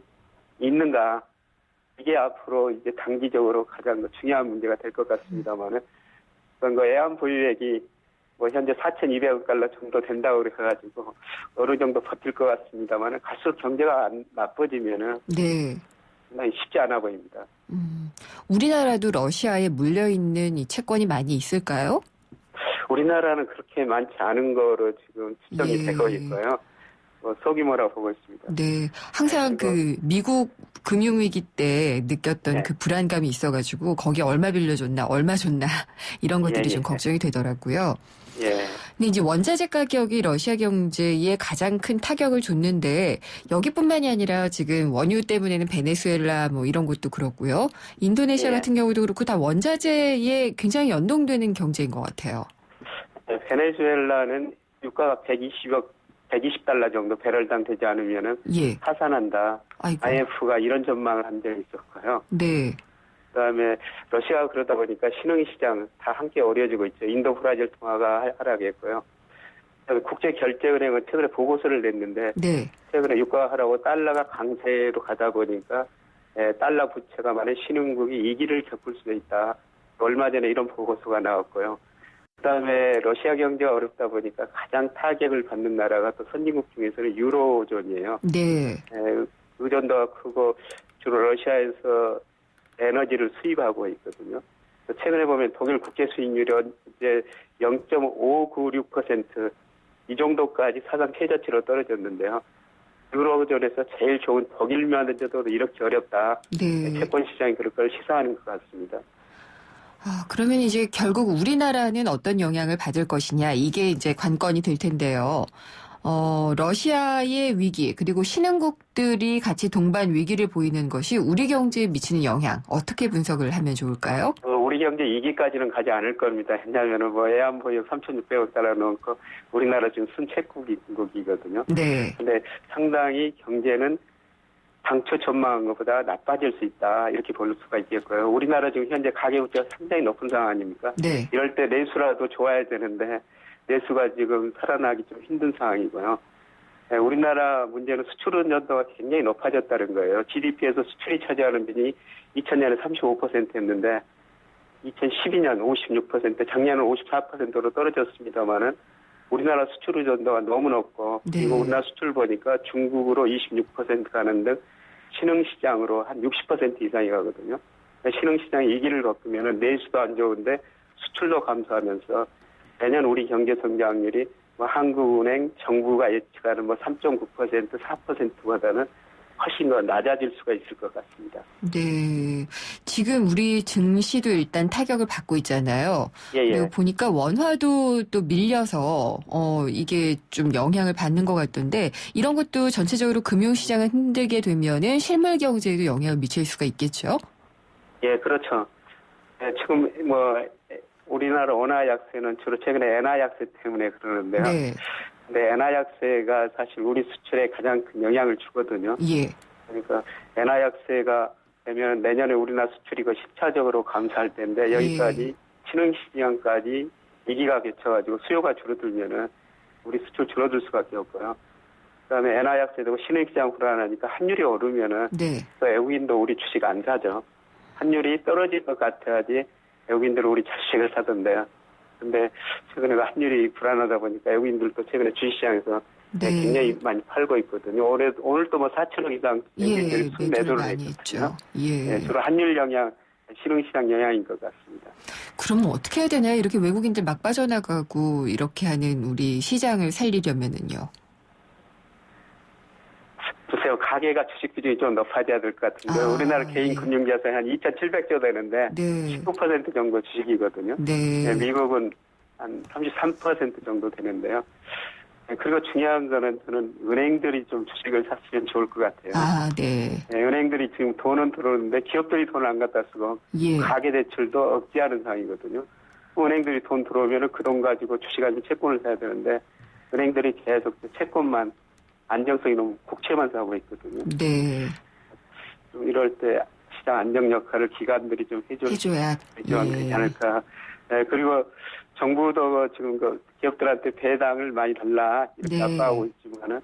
있는가? 이게 앞으로 이제 단기적으로 가장 중요한 문제가 될 것 같습니다만은 그런 거 애완 보유액이 뭐 현재 4,200억 달러 정도 된다고 그래가지고 어느 정도 버틸 것 같습니다만은 갈수록 경제가 안 나빠지면은 네. 상당히 쉽지 않아 보입니다. 우리나라도 러시아에 물려 있는 이 채권이 많이 있을까요? 우리나라는 그렇게 많지 않은 거로 지금 추정이 예. 되고 있고요. 소규모라고 보고 있습니다. 네. 항상 그 미국 금융위기 때 느꼈던 네. 그 불안감이 있어가지고 거기에 얼마 빌려줬나, 얼마 줬나 이런 것들이 예, 좀 예. 걱정이 되더라고요. 예. 근데 이제 원자재 가격이 러시아 경제에 가장 큰 타격을 줬는데 여기뿐만이 아니라 지금 원유 때문에는 베네수엘라 뭐 이런 곳도 그렇고요. 인도네시아 예. 같은 경우도 그렇고 다 원자재에 굉장히 연동되는 경제인 것 같아요. 베네수엘라는 유가가 120달러 정도 배럴당 되지 않으면은 예. 파산한다. 아이고. IMF가 이런 전망을 한 적이 있었고요. 네. 그다음에 러시아가 그러다 보니까 신흥시장 다 함께 어려지고 있죠. 인도 브라질 통화가 하락했고요. 그다음에 국제결제은행은 최근에 보고서를 냈는데 네. 최근에 유가가 하락하고 달러가 강세로 가다 보니까 달러 부채가 많은 신흥국이 위기를 겪을 수도 있다. 얼마 전에 이런 보고서가 나왔고요. 그다음에 러시아 경제가 어렵다 보니까 가장 타격을 받는 나라가 또 선진국 중에서는 유로존이에요. 네. 의존도가 크고 주로 러시아에서 에너지를 수입하고 있거든요. 최근에 보면 독일 국제 수익률이 이제 0.596% 이 정도까지 사상 최저치로 떨어졌는데요. 유로존에서 제일 좋은 독일만해도 이렇게 어렵다. 네. 채권 시장이 그럴 걸 시사하는 것 같습니다. 아, 그러면 이제 결국 우리나라는 어떤 영향을 받을 것이냐, 이게 이제 관건이 될 텐데요. 러시아의 위기, 그리고 신흥국들이 같이 동반 위기를 보이는 것이 우리 경제에 미치는 영향, 어떻게 분석을 하면 좋을까요? 우리 경제 2기까지는 가지 않을 겁니다. 왜냐하면 애완보유 3,600억 달러 넣고 우리나라 지금 순채국이거든요. 네. 근데 상당히 경제는 당초 전망한 것보다 나빠질 수 있다. 이렇게 볼 수가 있겠고요. 우리나라 지금 현재 가계부채가 상당히 높은 상황 아닙니까? 네. 이럴 때 내수라도 좋아야 되는데 내수가 지금 살아나기 좀 힘든 상황이고요. 우리나라 문제는 수출 의존도가 굉장히 높아졌다는 거예요. GDP에서 수출이 차지하는 비중이 2000년에 35%였는데 2012년 56%, 작년은 54%로 떨어졌습니다만은 우리나라 수출 의존도가 너무 높고 네. 그리고 우리나라 수출 보니까 중국으로 26% 가는 등 신흥시장으로 한 60% 이상이 가거든요. 신흥시장이 위기를 겪으면 내수도 안 좋은데 수출도 감소하면서 내년 우리 경제 성장률이 한국은행 정부가 예측하는 3.9%, 4%보다는 훨씬 더 낮아질 수가 있을 것 같습니다. 네. 지금 우리 증시도 일단 타격을 받고 있잖아요. 예, 예. 그리고 보니까 원화도 또 밀려서, 이게 좀 영향을 받는 것 같던데, 이런 것도 전체적으로 금융시장을 힘들게 되면은 실물 경제에도 영향을 미칠 수가 있겠죠? 예, 그렇죠. 지금 우리나라 원화 약세는 주로 최근에 엔화 약세 때문에 그러는데요. 네. 근데 엔화 약세가 사실 우리 수출에 가장 큰 영향을 주거든요. 예. 그러니까 엔화 약세가 되면 내년에 우리나라 수출이 10차적으로 감소할 텐데 여기까지 신흥시장까지 위기가 겹쳐가지고 수요가 줄어들면은 우리 수출 줄어들 수밖에 없고요. 그다음에 엔화 약세되고 신흥시장 불안하니까 환율이 오르면은 네. 또 외국인도 우리 주식 안 사죠. 환율이 떨어질 것 같아야지 외국인들은 우리 주식을 사던데요. 근데 최근에 그 환율이 불안하다 보니까 외국인들도 최근에 주식시장에서 네. 굉장히 많이 팔고 있거든요. 오늘도 뭐 4천억 이상 외국인들이 순매도를 많이 했죠. 예. 네, 주로 환율 영향, 신흥시장 영향인 것 같습니다. 그럼 어떻게 해야 되나요? 이렇게 외국인들 막 빠져나가고 이렇게 하는 우리 시장을 살리려면은요. 글쎄요, 가계가 주식 비중이 좀 높아져야 될 것 같은데 우리나라 개인 금융자산이 한 2,700조 되는데 19% 정도 주식이거든요. 네. 미국은 한 33% 정도 되는데요. 그리고 중요한 거는 저는 은행들이 좀 주식을 샀으면 좋을 것 같아요. 네. 은행들이 지금 돈은 들어오는데 기업들이 돈을 안 갖다 쓰고 가계 대출도 억제하는 상황이거든요. 은행들이 돈 들어오면 그 돈 가지고 주식 아니면 채권을 사야 되는데 은행들이 계속 채권만 안정성이 너무 국채만 사고 있거든요. 네. 좀 이럴 때 시장 안정 역할을 기관들이 좀 해줘야 되지 않을까. 네, 그리고 정부도 지금 그 기업들한테 배당을 많이 달라 이렇게 압박하고 있지만은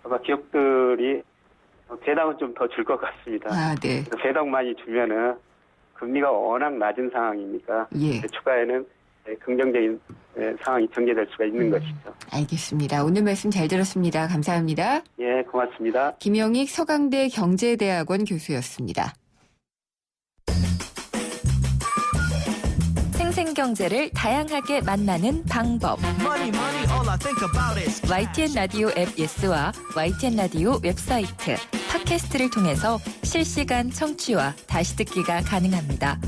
아마 기업들이 배당은 좀 더 줄 것 같습니다. 네. 배당 많이 주면은 금리가 워낙 낮은 상황이니까 추가에는 긍정적인 상황이 전개될 수가 있는 것이죠. 알겠습니다. 오늘 말씀 잘 들었습니다. 감사합니다. 예, 고맙습니다. 김영익 서강대 경제대학원 교수였습니다. 생생경제를 다양하게 만나는 방법. YTN 라디오 앱 예스와 YTN 라디오 웹사이트, 팟캐스트를 통해서 실시간 청취와 다시 듣기가 가능합니다.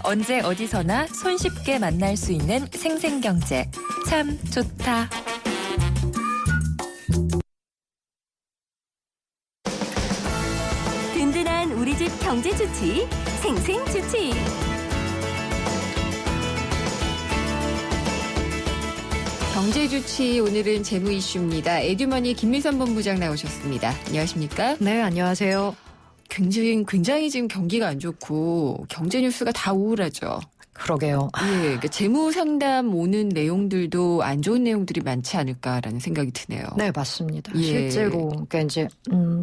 언제 어디서나 손쉽게 만날 수 있는 생생경제. 참 좋다. 든든한 우리 집 경제 주치, 생생 주치. 경제주치 오늘은 재무 이슈입니다. 에듀머니 김민선 본부장 나오셨습니다. 안녕하십니까? 네, 안녕하세요. 굉장히 지금 경기가 안 좋고 경제 뉴스가 다 우울하죠. 그러게요. 그러니까 재무 상담 오는 내용들도 안 좋은 내용들이 많지 않을까라는 생각이 드네요. 네, 맞습니다. 실제로 그러니까 이제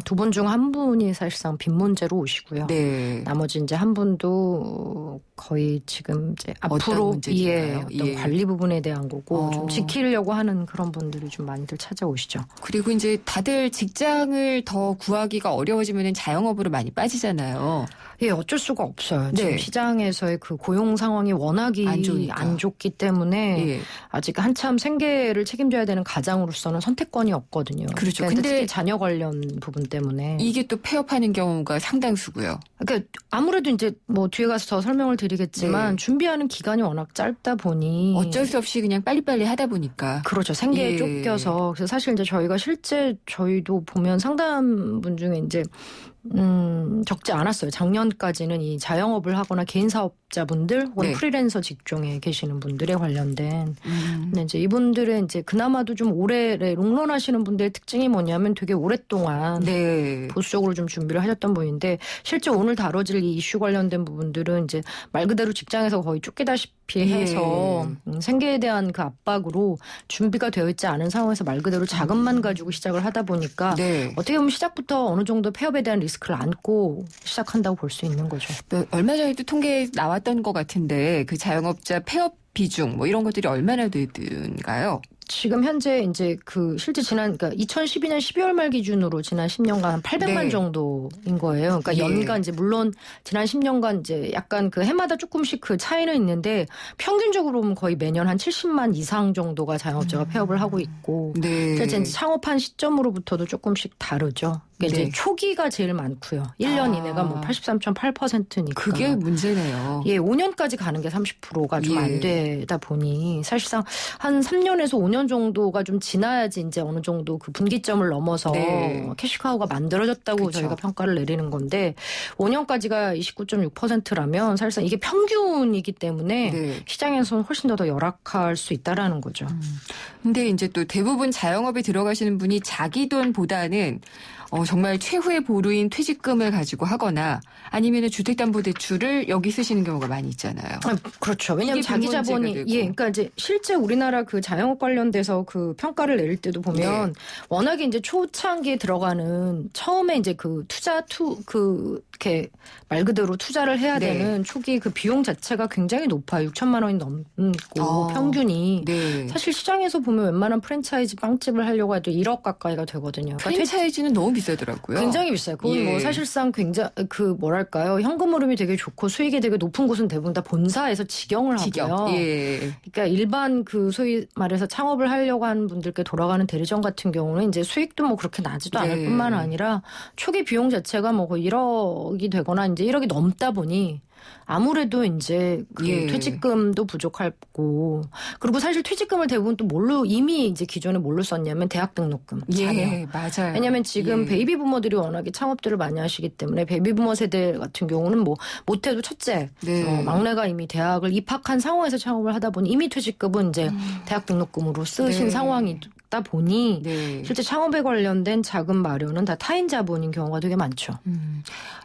두 분 중 한 분이 사실상 빚 문제로 오시고요. 네. 나머지 이제 한 분도 거의 지금 이제 앞으로 어떤 관리 부분에 대한 거고 좀 지키려고 하는 그런 분들이 좀 많이들 찾아오시죠. 그리고 이제 다들 직장을 더 구하기가 어려워지면 자영업으로 많이 빠지잖아요. 예, 어쩔 수가 없어요. 지금 시장에서의 그 고용 상황이 워낙이 안 좋기 때문에 아직 한참 생계를 책임져야 되는 가장으로서는 선택권이 없거든요. 그렇죠. 근데 근데 특히 자녀 관련 부분 때문에 이게 또 폐업하는 경우가 상당수고요. 그러니까 아무래도 이제 뭐 뒤에 가서 더 설명을 드리겠지만 준비하는 기간이 워낙 짧다 보니 어쩔 수 없이 그냥 빨리빨리 하다 보니까 그렇죠. 생계에 쫓겨서 그래서 사실 이제 저희가 실제 저희도 보면 상담분 중에 이제 적지 않았어요. 작년까지는 이 자영업을 하거나 개인 사업자분들 혹은 프리랜서 직종에 계시는 분들에 관련된. 근데 이제 이분들의 이제 그나마도 좀 오래 롱런 하시는 분들의 특징이 뭐냐면 되게 오랫동안 보수적으로 좀 준비를 하셨던 분인데 실제 오늘 다뤄질 이 이슈 관련된 부분들은 이제 말 그대로 직장에서 거의 쫓기다시피 해서 생계에 대한 그 압박으로 준비가 되어 있지 않은 상황에서 말 그대로 자금만 가지고 시작을 하다 보니까 어떻게 보면 시작부터 어느 정도 폐업에 대한 리스크를 안고 시작한다고 볼 수 있는 거죠. 얼마 전에도 통계에 나왔던 것 같은데 그 자영업자 폐업 비중 뭐 이런 것들이 얼마나 되든가요? 지금 현재 이제 그 실제 그러니까 2012년 12월 말 기준으로 지난 10년간 한 800만 정도인 거예요. 그러니까 연간 이제 물론 지난 10년간 이제 약간 그 해마다 조금씩 그 차이는 있는데 평균적으로 보면 거의 매년 한 70만 이상 정도가 자영업자가 폐업을 하고 있고 실제 이제 창업한 시점으로부터도 조금씩 다르죠. 그러니까 이제 초기가 제일 많고요. 1년 이내가 뭐 83.8%니까. 그게 문제네요. 5년까지 가는 게 30%가 좀 안 되다 보니 사실상 한 3년에서 5년 정도가 좀 지나야지 이제 어느 정도 그 분기점을 넘어서 캐시카우가 만들어졌다고 저희가 평가를 내리는 건데 5년까지가 29.6%라면 사실상 이게 평균이기 때문에 시장에서는 훨씬 더 열악할 수 있다라는 거죠. 근데 이제 또 대부분 자영업에 들어가시는 분이 자기 돈보다는 정말 최후의 보루인 퇴직금을 가지고 하거나 아니면 주택담보대출을 여기 쓰시는 경우가 많이 있잖아요. 그렇죠. 왜냐하면 이게 자기 문제가 자본이 되고. 그러니까 이제 실제 우리나라 그 자영업 관련돼서 그 평가를 내릴 때도 보면 워낙에 이제 초창기에 들어가는 처음에 이제 그 이렇게 말 그대로 투자를 해야 되는 초기 그 비용 자체가 굉장히 높아요. 6천만 원이 넘고 평균이 사실 시장에서 보면 웬만한 프랜차이즈 빵집을 하려고 해도 1억 가까이가 되거든요. 그러니까 프랜차이즈는 너무 비싸더라고요. 굉장히 비싸요. 그건 뭐 사실상 굉장히 뭐랄까요. 현금 흐름이 되게 좋고 수익이 되게 높은 곳은 대부분 다 본사에서 직영을 하고요. 그러니까 일반 그 소위 말해서 창업을 하려고 하는 분들께 돌아가는 대리점 같은 경우는 이제 수익도 뭐 그렇게 나지도 않을 뿐만 아니라 초기 비용 자체가 뭐 거의 1억이 되거나 이제 1억이 넘다 보니 아무래도 이제 그 퇴직금도 부족하고 그리고 사실 퇴직금을 대부분 또 뭘로 이미 이제 기존에 뭘로 썼냐면 대학 등록금. 맞아요. 왜냐하면 지금 베이비 부모들이 워낙에 창업들을 많이 하시기 때문에 베이비 부모 세대 같은 경우는 뭐 못해도 첫째, 막내가 이미 대학을 입학한 상황에서 창업을 하다 보니 이미 퇴직금은 이제 대학 등록금으로 쓰신 상황이다 보니 실제 창업에 관련된 자금 마련은 다 타인 자본인 경우가 되게 많죠.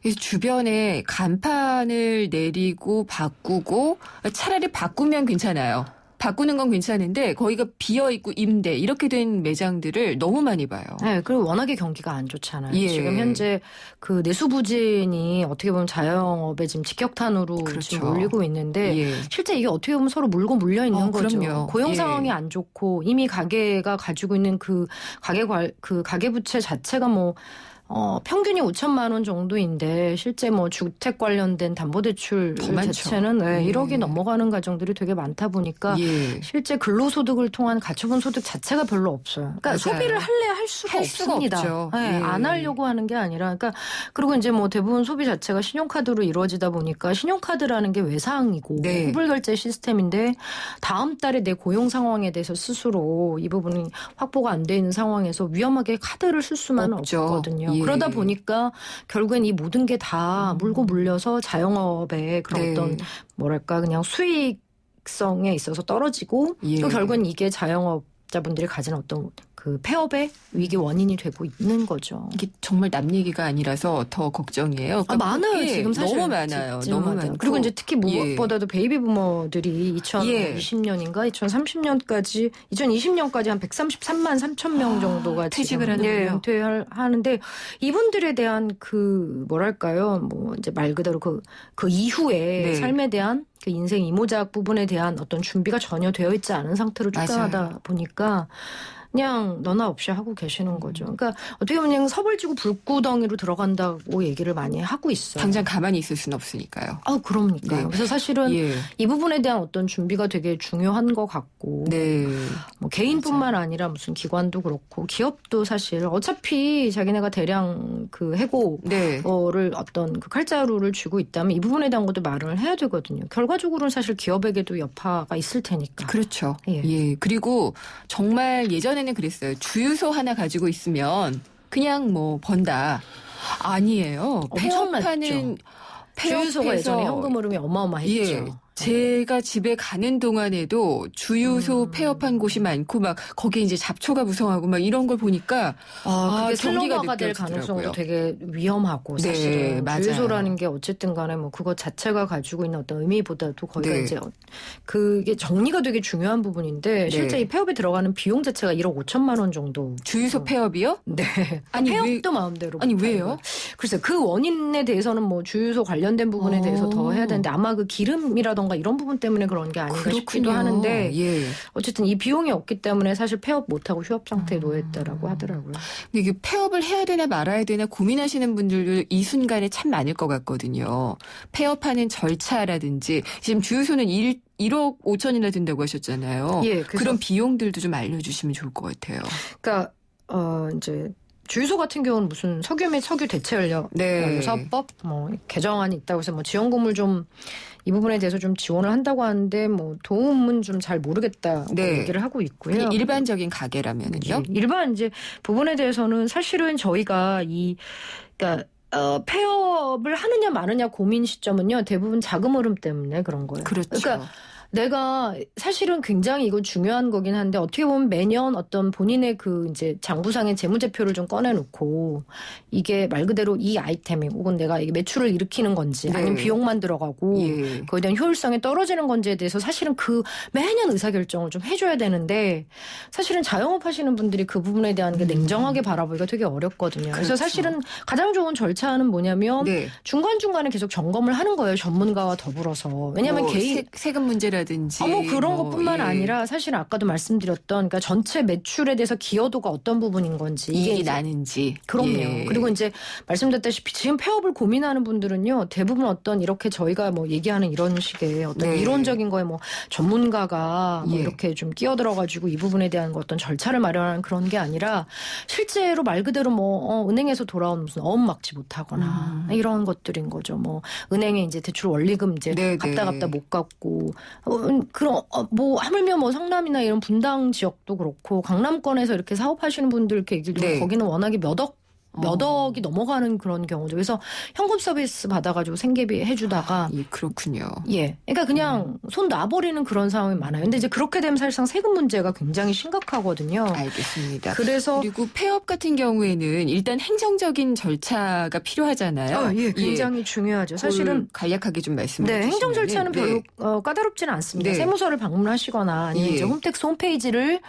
그래서 주변에 간판을 내리고 바꾸고 차라리 바꾸면 괜찮아요. 바꾸는 건 괜찮은데 거기가 비어있고 임대 이렇게 된 매장들을 너무 많이 봐요. 네, 그리고 워낙에 경기가 안 좋잖아요. 지금 현재 그 내수 부진이 어떻게 보면 자영업에 지금 직격탄으로 지금 몰리고 있는데 실제 이게 어떻게 보면 서로 물고 물려 있는 거죠. 그럼요. 고용 상황이 안 좋고 이미 가게가 가지고 있는 그 가계 부채 자체가 뭐 평균이 5천만 원 정도인데 실제 뭐 주택 관련된 담보대출 자체는 1억이 넘어가는 가정들이 되게 많다 보니까 실제 근로소득을 통한 가처분 소득 자체가 별로 없어요. 그러니까 소비를 할 수가 없습니다. 없죠. 안 하려고 하는 게 아니라 그러니까 그리고 이제 뭐 대부분 소비 자체가 신용카드로 이루어지다 보니까 신용카드라는 게 외상이고 후불결제 시스템인데 다음 달에 내 고용 상황에 대해서 스스로 이 부분이 확보가 안 돼 있는 상황에서 위험하게 카드를 쓸 수만은 없거든요. 그러다 보니까 결국엔 이 모든 게 다 물고 물려서 자영업의 그런 어떤 뭐랄까 그냥 수익성에 있어서 떨어지고 또 결국엔 이게 자영업자분들이 가진 어떤 그 폐업의 위기 원인이 되고 있는 거죠. 이게 정말 남 얘기가 아니라서 더 걱정이에요. 그러니까 많아요. 지금 사실 너무 많아요. 너무 많고. 그리고 이제 특히 무엇보다도 베이비 부모들이 2020년인가 2030년까지 2020년까지 한 133만 3천 명 정도가 퇴직을 하는군요. 은퇴를 하는데 이분들에 대한 그 뭐랄까요? 뭐 이제 말 그대로 그 이후에 삶에 대한 그 인생 이모작 부분에 대한 어떤 준비가 전혀 되어 있지 않은 상태로 쫓겨나다 보니까 그냥 너나 없이 하고 계시는 거죠. 그러니까 어떻게 보면 그냥 서벌지고 불구덩이로 들어간다고 얘기를 많이 하고 있어요. 당장 가만히 있을 수는 없으니까요. 그러니까요. 그래서 사실은 이 부분에 대한 어떤 준비가 되게 중요한 것 같고 뭐 개인뿐만 아니라 무슨 기관도 그렇고 기업도 사실 어차피 자기네가 대량 그 해고를 어떤 그 칼자루를 쥐고 있다면 이 부분에 대한 것도 마련을 해야 되거든요. 결과적으로는 사실 기업에게도 여파가 있을 테니까. 그렇죠. 그리고 정말 예전에는 그랬어요. 주유소 하나 가지고 있으면 그냥 뭐 번다. 아니에요. 폐업하는 주유소가 예전에 현금 흐름이 어마어마했죠. 제가 집에 가는 동안에도 주유소 폐업한 곳이 많고 막 거기에 이제 잡초가 무성하고 막 이런 걸 보니까 그게 슬럼화가 될 가능성도 되게 위험하고 사실은 주유소라는 게 어쨌든 간에 뭐 그거 자체가 가지고 있는 어떤 의미보다도 거기가 이제 그게 정리가 되게 중요한 부분인데 실제 이 폐업에 들어가는 비용 자체가 1억 5천만 원 정도. 주유소 폐업이요? 네. 아니 폐업도 마음대로. 아니 왜요? 글쎄 그 원인에 대해서는 뭐 주유소 관련된 부분에 대해서 더 해야 되는데 아마 그 기름이라던가 이런 부분 때문에 그런 게 아닌가 싶기도 하는데 어쨌든 이 비용이 없기 때문에 사실 폐업 못하고 휴업 상태에 놓였다라고 하더라고요. 근데 이게 폐업을 해야 되나 말아야 되나 고민하시는 분들도 이 순간에 참 많을 것 같거든요. 폐업하는 절차라든지 지금 주유소는 1억 5천이나 든다고 하셨잖아요. 그런 비용들도 좀 알려주시면 좋을 것 같아요. 그러니까 이제 주유소 같은 경우는 무슨 석유 및 석유 대체 연료 사업법 뭐 개정안이 있다고 해서 뭐 지원금을 좀 이 부분에 대해서 좀 지원을 한다고 하는데 뭐 도움은 좀 잘 모르겠다고 얘기를 하고 있고요. 일반적인 가게라면은요? 일반 이제 부분에 대해서는 사실은 저희가 그러니까 폐업을 하느냐 마느냐 고민 시점은요 대부분 자금 흐름 때문에 그런 거예요. 그렇죠. 그러니까 내가 사실은 굉장히 이거 중요한 거긴 한데 어떻게 보면 매년 어떤 본인의 그 이제 장부상의 재무제표를 좀 꺼내놓고 이게 말 그대로 이 아이템이 혹은 내가 이게 매출을 일으키는 건지 네. 아니면 비용만 들어가고 예. 그에 대한 효율성이 떨어지는 건지에 대해서 사실은 그 매년 의사결정을 좀 해줘야 되는데 사실은 자영업 하시는 분들이 그 부분에 대한 게 냉정하게 바라보기가 되게 어렵거든요. 그래서 그렇죠. 사실은 가장 좋은 절차는 뭐냐면 네. 중간중간에 계속 점검을 하는 거예요. 전문가와 더불어서. 왜냐하면 뭐 개인 세금 문제라든지 뭐 그런 것뿐만 예. 아니라 사실 아까도 말씀드렸던 그러니까 전체 매출에 대해서 기여도가 어떤 부분인 건지 이익이 이제 나는지. 그럼요. 예. 그리고 이제 말씀드렸다시피 지금 폐업을 고민하는 분들은요. 대부분 어떤 이렇게 저희가 뭐 얘기하는 이런 식의 어떤 네. 이론적인 거에 뭐 전문가가 뭐 예. 이렇게 좀 끼어들어가지고 이 부분에 대한 어떤 절차를 마련하는 그런 게 아니라 실제로 말 그대로 뭐 은행에서 돌아온 무슨 어음 막지 못하거나 이런 것들인 거죠. 뭐 은행에 이제 대출 원리금 이제 네, 갚다 네. 못 갚고 그런 뭐 하물며 뭐 성남이나 이런 분당 지역도 그렇고 강남권에서 이렇게 사업하시는 분들 이렇게 얘기를 네. 거기는 워낙에 몇 억이 넘어가는 그런 경우죠. 그래서 현금 서비스 받아가지고 생계비 해주다가 예, 그렇군요. 예, 그러니까 그냥 손 놔버리는 그런 상황이 많아요. 근데 이제 그렇게 되면 사실상 세금 문제가 굉장히 심각하거든요. 알겠습니다. 그래서 그리고 폐업 같은 경우에는 일단 행정적인 절차가 필요하잖아요. 예, 굉장히 중요하죠. 사실은 간략하게 좀 말씀해 네, 주시면. 행정 절차는 별로 까다롭지는 않습니다. 네. 세무서를 방문하시거나 아니면 예. 이제 홈택스 홈페이지를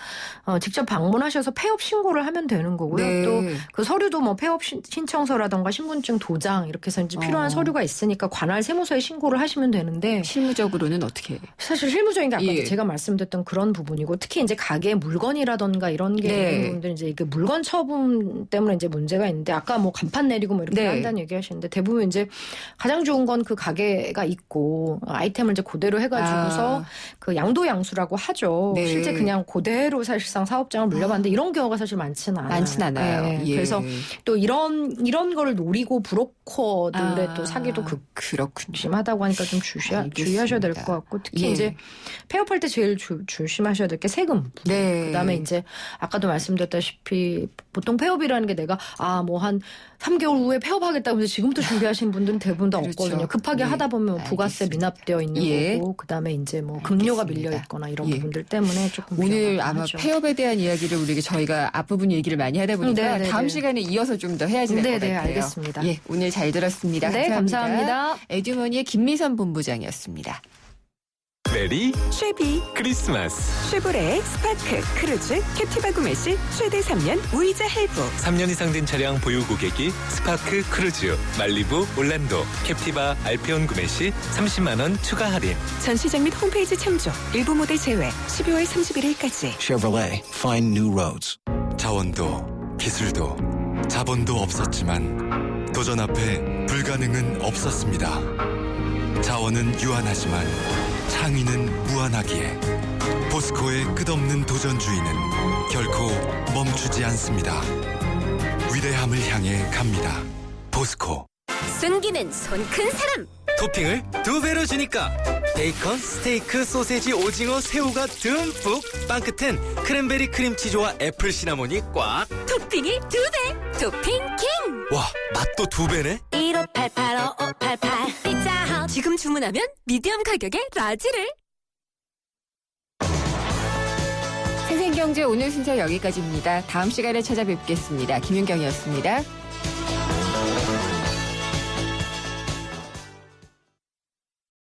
직접 방문하셔서 폐업 신고를 하면 되는 거고요. 네. 또 그 서류도 뭐 폐업 신청서라던가 신분증 도장 이렇게 해서 이제 필요한 서류가 있으니까 관할 세무서에 신고를 하시면 되는데 실무적으로는 어떻게? 사실 실무적인 게 아까 예. 제가 말씀드렸던 그런 부분이고 특히 이제 가게 물건이라던가 이런 게 네. 있는 부분들 이제 그 물건 처분 때문에 이제 문제가 있는데 아까 뭐 간판 내리고 뭐 이렇게 네. 한다는 얘기하시는데 대부분 이제 가장 좋은 건 그 가게가 있고 아이템을 이제 그대로 해가지고서 그 양도양수라고 하죠. 네. 실제 그냥 그대로 사실상 사업장을 물려봤는데 이런 경우가 사실 많지는 않아요. 많진 않아요. 네. 예. 그래서 또 이런 거를 노리고 브로커들의 또 사기도 그렇군요. 심하다고 하니까 좀 주의하셔야 될 것 같고 특히 예. 이제 폐업할 때 제일 조심하셔야 될 게 세금. 네. 그다음에 이제 아까도 말씀드렸다시피 보통 폐업이라는 게 내가 뭐 한 3개월 후에 폐업하겠다고 해서 지금부터 준비하시는 분들은 대부분 다 그렇죠. 없거든요. 급하게 네. 하다 보면 부가세 미납되어 있는 예. 거고 그다음에 이제 뭐 급료가 알겠습니다. 밀려 있거나 이런 예. 부분들 때문에 조금 오늘 위험하긴 아마 하죠. 폐업에 대한 이야기를 저희가 앞부분 얘기를 많이 하다 보니까 네, 네, 다음 네. 시간에 이어서 좀 더 해야지 될 것 네, 같아요. 알겠습니다. 예, 오늘 잘 들었습니다. 네, 감사합니다. 에듀머니의 김미선 본부장이었습니다. 메리 쉐비, 크리스마스. 쉐보레, 스파크, 크루즈, 캡티바 구매 시 최대 3년 무이자 할부. 3년 이상 된 차량 보유 고객이 스파크 크루즈, 말리부, 올란도, 캡티바, 알페온 구매 시 30만 원 추가 할인. 전시장 및 홈페이지 참조. 일부 모델 제외. 12월 31일까지. Chevrolet, find new roads. 자원도 기술도 자본도 없었지만 도전 앞에 불가능은 없었습니다. 자원은 유한하지만 창의는 무한하기에 포스코의 끝없는 도전주의는 결코 멈추지 않습니다. 위대함을 향해 갑니다. 포스코. 숨기는 손 큰 사람. 토핑을 2배로 주니까 베이컨, 스테이크, 소세지, 오징어, 새우가 듬뿍. 빵 끝엔 크랜베리 크림치즈와 애플 시나몬이 꽉. 토핑이 2배. 토핑 킹. 와, 맛도 2배네. 1588-5588 피자헛. 지금 주문하면 미디엄 가격에 라지를. 생생경제 오늘 순서 여기까지입니다. 다음 시간에 찾아뵙겠습니다. 김윤경이었습니다.